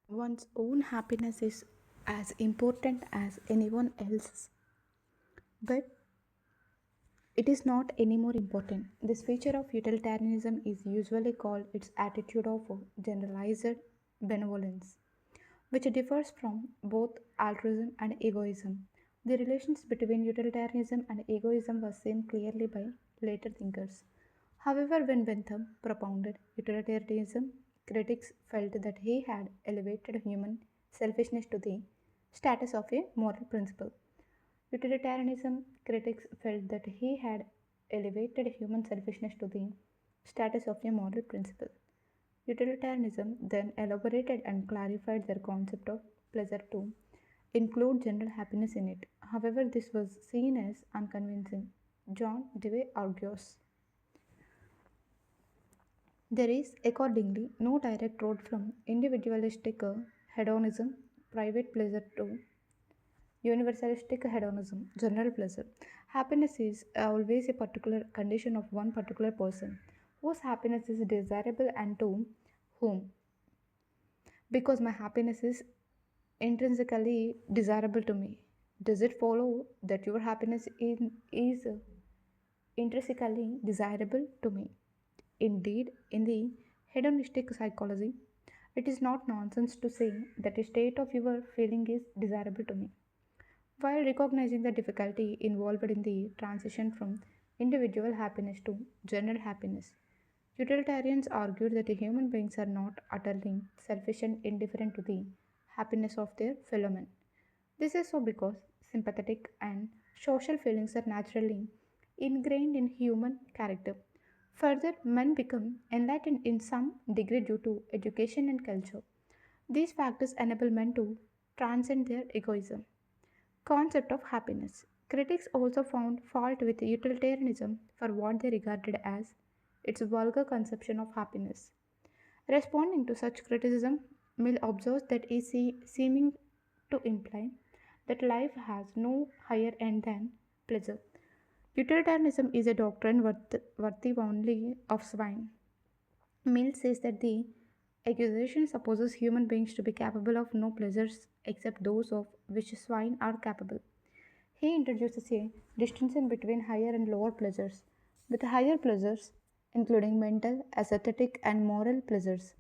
One's own happiness is as important as anyone else's, but it is not any more important. This feature of utilitarianism is usually called its attitude of generalized benevolence, which differs from both altruism and egoism. The relations between utilitarianism and egoism was seen clearly by later thinkers. However, when Bentham propounded utilitarianism, critics felt that he had elevated human selfishness to the status of a moral principle. Utilitarianism critics felt that he had elevated human selfishness to the status of a moral principle. Utilitarianism then elaborated and clarified their concept of pleasure to include general happiness in it. However, this was seen as unconvincing. John Dewey argues there is, accordingly, no direct road from individualistic hedonism, private pleasure, to universalistic hedonism, general pleasure. Happiness is always a particular condition of one particular person whose happiness is desirable and to whom. Because my happiness is intrinsically desirable to me, does it follow that your happiness is intrinsically desirable to me? Indeed, in the hedonistic psychology, it is not nonsense to say that a state of your feeling is desirable to me. While recognizing the difficulty involved in the transition from individual happiness to general happiness, utilitarians argued that human beings are not utterly selfish and indifferent to the happiness of their fellow men. This is so because sympathetic and social feelings are naturally ingrained in human character. Further, men become enlightened in some degree due to education and culture. These factors enable men to transcend their egoism. Concept of happiness. Critics also found fault with utilitarianism for what they regarded as its vulgar conception of happiness. Responding to such criticism, Mill observes that is seeming to imply that life has no higher end than pleasure. Utilitarianism is a doctrine worthy only of swine. Mill says that the accusation supposes human beings to be capable of no pleasures except those of which swine are capable. He introduces a distinction between higher and lower pleasures, with higher pleasures including mental, aesthetic, and moral pleasures.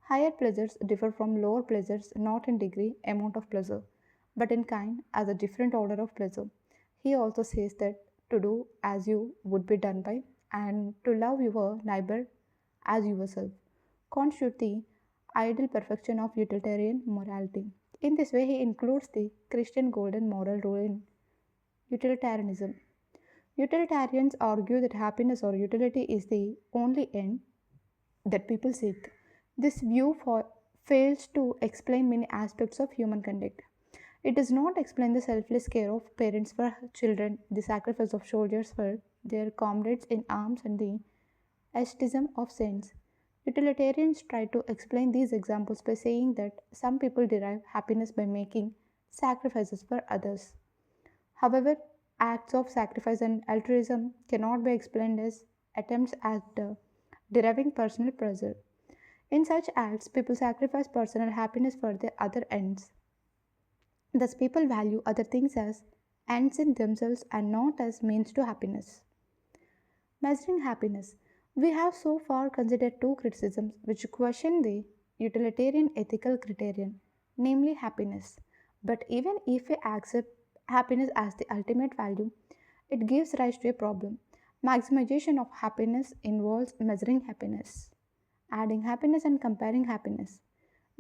Higher pleasures differ from lower pleasures not in degree, amount of pleasure, but in kind as a different order of pleasure. He also says that to do as you would be done by and to love your neighbor as yourself constitute the ideal perfection of utilitarian morality. In this way, he includes the Christian golden moral rule in utilitarianism. Utilitarians argue that happiness or utility is the only end that people seek. This view fails to explain many aspects of human conduct. It does not explain the selfless care of parents for children, the sacrifice of soldiers for their comrades in arms, and the asceticism of saints. Utilitarians try to explain these examples by saying that some people derive happiness by making sacrifices for others. However, acts of sacrifice and altruism cannot be explained as attempts at deriving personal pleasure. In such acts, people sacrifice personal happiness for their other ends. Thus, people value other things as ends in themselves and not as means to happiness. Measuring happiness. We have so far considered two criticisms which question the utilitarian ethical criterion, namely happiness. But even if we accept happiness as the ultimate value, it gives rise to a problem. Maximization of happiness involves measuring happiness, adding happiness, and comparing happiness.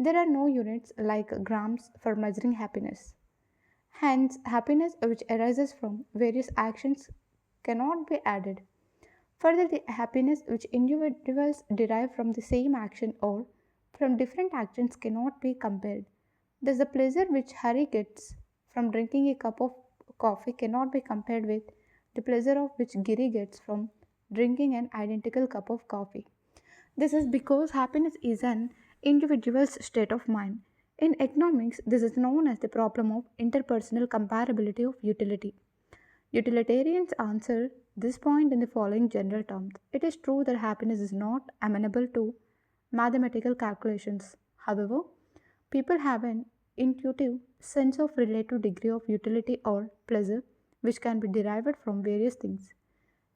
There are no units like grams for measuring happiness. Hence, happiness which arises from various actions cannot be added. Further, the happiness which individuals derive from the same action or from different actions cannot be compared. Thus, the pleasure which Hari gets from drinking a cup of coffee cannot be compared with the pleasure of which Giri gets from drinking an identical cup of coffee. This is because happiness is an individual's state of mind. In economics, this is known as the problem of interpersonal comparability of utility. Utilitarians answer this point in the following general terms. It is true that happiness is not amenable to mathematical calculations. However, People have an intuitive sense of relative degree of utility or pleasure, which can be derived from various things.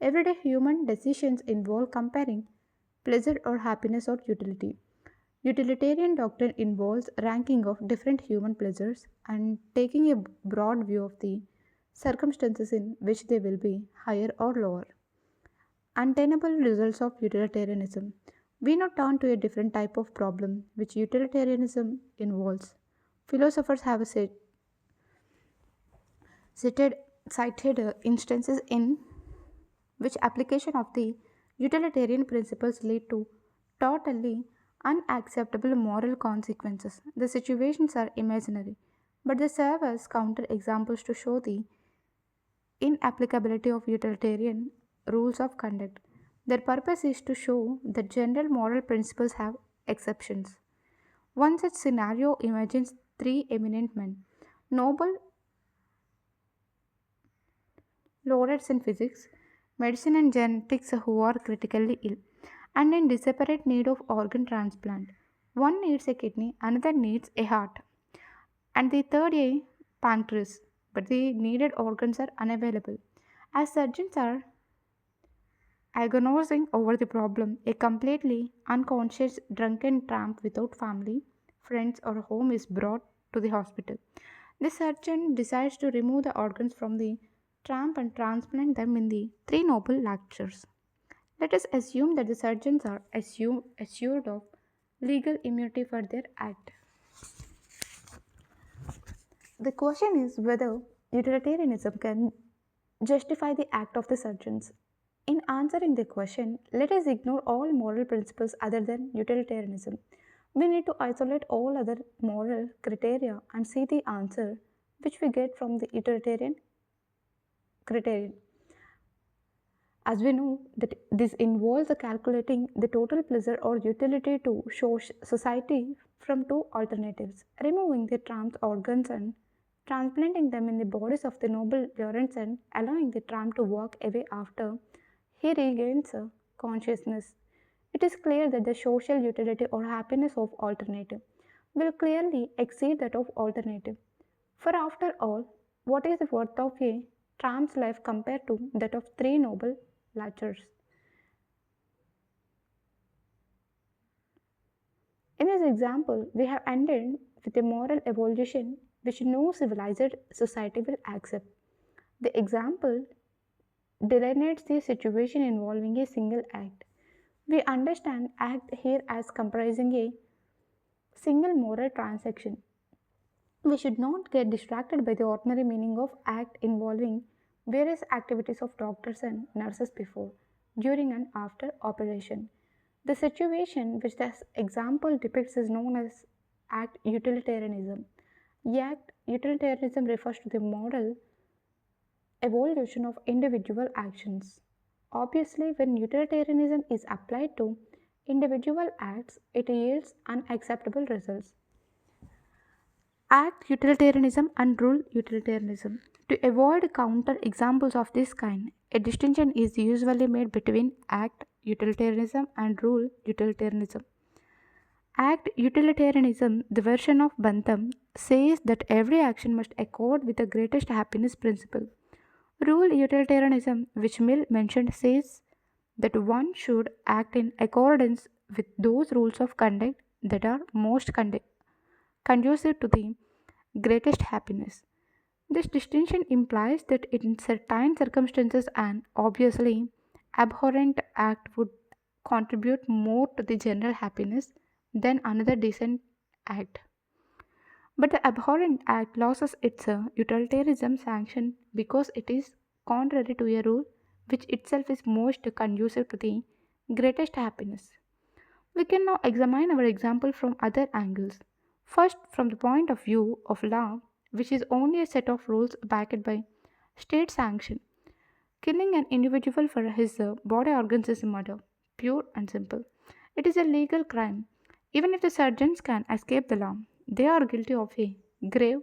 Everyday human decisions involve comparing pleasure or happiness or utility. Utilitarian doctrine involves ranking of different human pleasures and taking a broad view of the circumstances in which they will be higher or lower. Untenable results of utilitarianism. We now turn to a different type of problem which utilitarianism involves. Philosophers have cited, cited instances in which application of the utilitarian principles lead to totally unacceptable moral consequences. The situations are imaginary, but they serve as counter examples to show the inapplicability of utilitarian rules of conduct. Their purpose is to show that general moral principles have exceptions. One such scenario imagines three eminent men, Nobel laureates in physics, medicine, and genetics who are critically ill and in desperate need of organ transplant. One needs a kidney, another needs a heart, and the third a pancreas, but the needed organs are unavailable. As surgeons are agonizing over the problem, a completely unconscious drunken tramp without family, friends, or home is brought to the hospital. The surgeon decides to remove the organs from the tramp and transplant them in the three noble lectures. Let us assume that the surgeons are assured of legal immunity for their act. The question is whether utilitarianism can justify the act of the surgeons. In answering the question, let us ignore all moral principles other than utilitarianism. We need to isolate all other moral criteria and see the answer which we get from the utilitarian criterion. As we know that this involves calculating the total pleasure or utility to society from two alternatives, removing the tramp's organs and transplanting them in the bodies of the noble Lawrence and allowing the tramp to walk away after he regains consciousness. It is clear that the social utility or happiness of alternative will clearly exceed that of alternative. For after all, what is the worth of a tramp's life compared to that of three noble latchers? In this example, we have ended with a moral evolution which no civilized society will accept. The example delineates the situation involving a single act. We understand act here as comprising a single moral transaction. We should not get distracted by the ordinary meaning of act involving various activities of doctors and nurses before, during, and after operation. The situation which this example depicts is known as act utilitarianism. Act utilitarianism refers to the moral evolution of individual actions. Obviously, when utilitarianism is applied to individual acts, it yields unacceptable results. Act utilitarianism and rule utilitarianism. To avoid counter examples of this kind, a distinction is usually made between act utilitarianism and rule utilitarianism. Act utilitarianism, the version of Bantham, says that every action must accord with the greatest happiness principle. Rule utilitarianism, which Mill mentioned, says that one should act in accordance with those rules of conduct that are most conducive to the greatest happiness. This distinction implies that in certain circumstances an obviously abhorrent act would contribute more to the general happiness than another decent act. But the abhorrent act loses its utilitarianism sanction because it is contrary to a rule which itself is most conducive to the greatest happiness. We can now examine our example from other angles. First, from the point of view of law, which is only a set of rules backed by state sanction. Killing an individual for his body organs is murder, pure and simple. It is a legal crime. Even if the surgeons can escape the law, they are guilty of a grave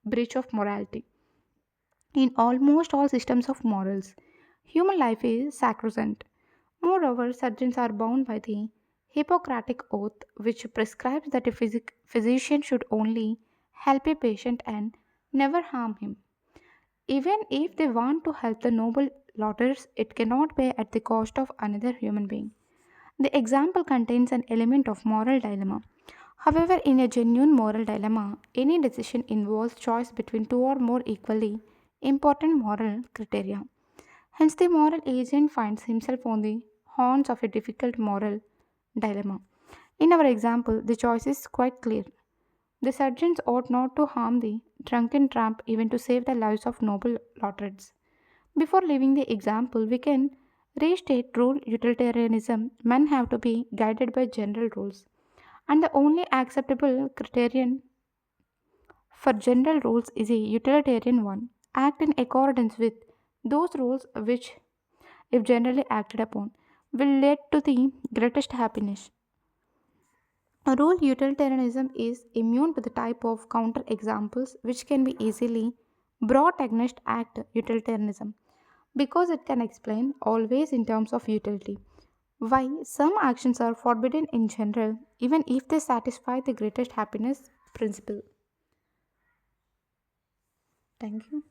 breach of morality. In almost all systems of morals, human life is sacrosanct. Moreover, surgeons are bound by the Hippocratic Oath, which prescribes that a physician should only help a patient and never harm him. Even if they want to help the noble lauders, it cannot be at the cost of another human being. The example contains an element of moral dilemma. However, in a genuine moral dilemma, any decision involves choice between two or more equally important moral criteria. Hence, the moral agent finds himself on the horns of a difficult moral dilemma. In our example, the choice is quite clear. The surgeons ought not to harm the drunken tramp even to save the lives of noble laureates. Before leaving the example, we can restate rule utilitarianism. Men have to be guided by general rules, and the only acceptable criterion for general rules is a utilitarian one. Act in accordance with those rules which, if generally acted upon, will lead to the greatest happiness. A rule utilitarianism is immune to the type of counter examples which can be easily brought against act utilitarianism because it can explain always in terms of utility why some actions are forbidden in general even if they satisfy the greatest happiness principle. Thank you.